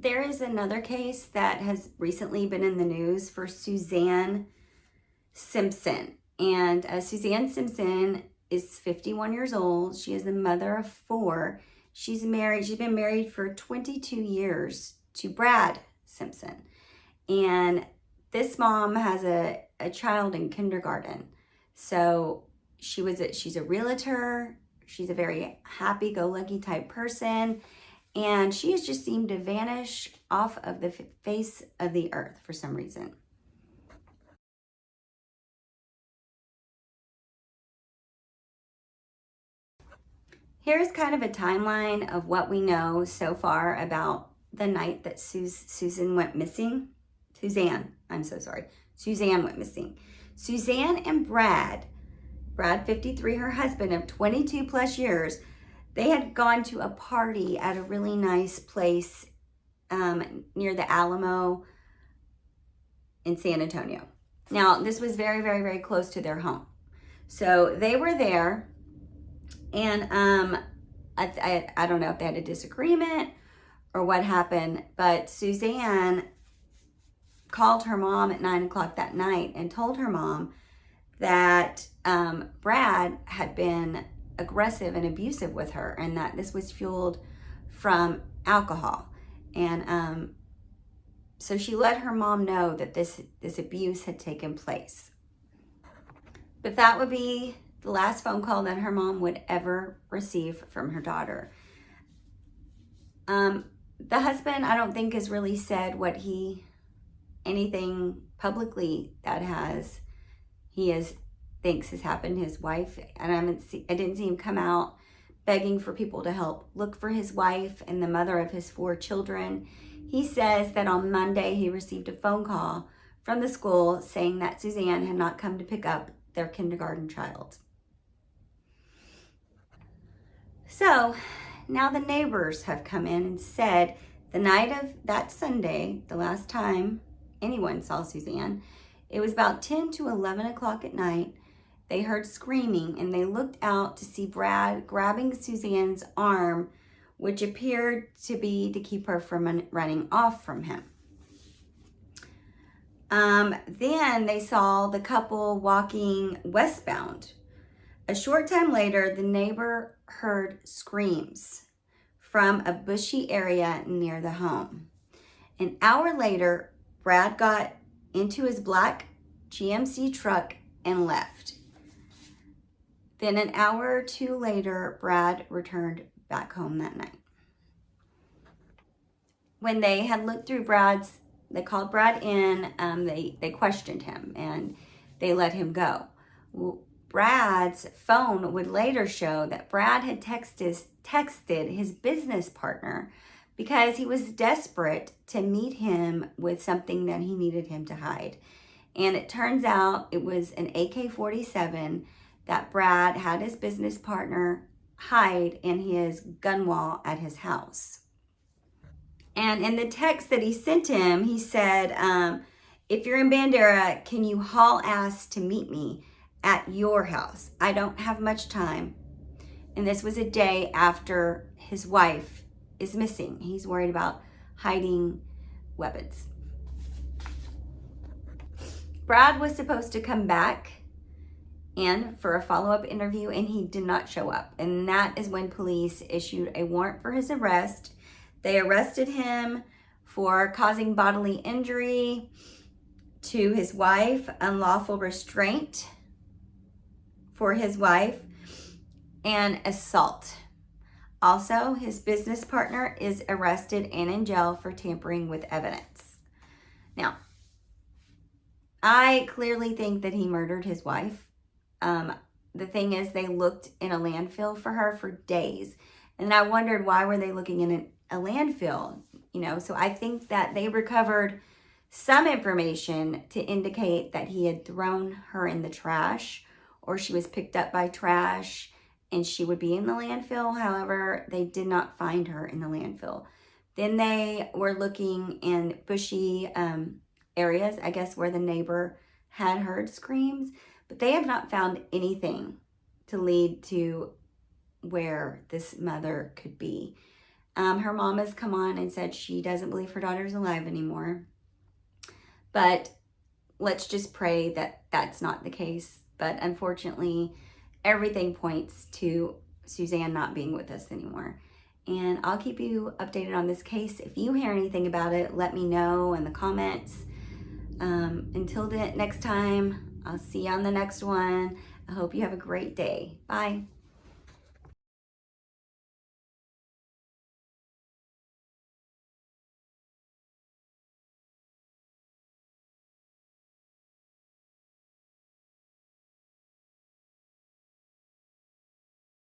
There is another case that has recently been in the news for Suzanne Simpson. And Suzanne Simpson is 51 years old. She is the mother of 4. She's married. She's been married for 22 years to Brad Simpson. And this mom has a child in kindergarten. So she's a realtor. She's a very happy-go-lucky type person. And she has just seemed to vanish off of the face of the earth for some reason. Here's kind of a timeline of what we know so far about the night that Suzanne went missing. Suzanne went missing. Suzanne and Brad 53, her husband of 22 plus years, they had gone to a party at a really nice place near the Alamo in San Antonio. Now, this was very, very, very close to their home. So they were there, and I don't know if they had a disagreement or what happened, but Suzanne called her mom at 9 o'clock that night and told her mom that Brad had been aggressive and abusive with her, and that this was fueled from alcohol. And so she let her mom know that this abuse had taken place. But that would be the last phone call that her mom would ever receive from her daughter. The husband, I don't think, has really said anything publicly that thinks has happened to his wife. And I didn't see him come out begging for people to help look for his wife and the mother of his 4 children. He says that on Monday he received a phone call from the school saying that Suzanne had not come to pick up their kindergarten child. So now the neighbors have come in and said the night of that Sunday, the last time anyone saw Suzanne, it was about 10 to 11 o'clock at night. They heard screaming, and they looked out to see Brad grabbing Suzanne's arm, which appeared to be to keep her from running off from him. Then they saw the couple walking westbound. A short time later, the neighbor heard screams from a bushy area near the home. An hour later, Brad got into his black GMC truck and left. Then an hour or 2 later, Brad returned back home that night. When they had looked through they called Brad in, they questioned him and they let him go. Brad's phone would later show that Brad had texted his business partner because he was desperate to meet him with something that he needed him to hide. And it turns out it was an AK-47 that Brad had his business partner hide in his gun wall at his house. And in the text that he sent him, he said, if you're in Bandera, can you haul ass to meet me at your house? I don't have much time. And this was a day after his wife is missing. He's worried about hiding weapons. Brad was supposed to come back in for a follow-up interview, and he did not show up. And that is when police issued a warrant for his arrest. They arrested him for causing bodily injury to his wife, unlawful restraint for his wife, and assault. Also, his business partner is arrested and in jail for tampering with evidence. Now, I clearly think that he murdered his wife. The thing is, they looked in a landfill for her for days. And I wondered, why were they looking in a landfill? So I think that they recovered some information to indicate that he had thrown her in the trash, or she was picked up by trash and she would be in the landfill. However, they did not find her in the landfill. Then they were looking in bushy areas, I guess, where the neighbor had heard screams, but they have not found anything to lead to where this mother could be. Her mom has come on and said she doesn't believe her daughter's alive anymore. But let's just pray that that's not the case. But unfortunately, everything points to Suzanne not being with us anymore. And I'll keep you updated on this case. If you hear anything about it, let me know in the comments. Until the next time, I'll see you on the next one. I hope you have a great day. Bye.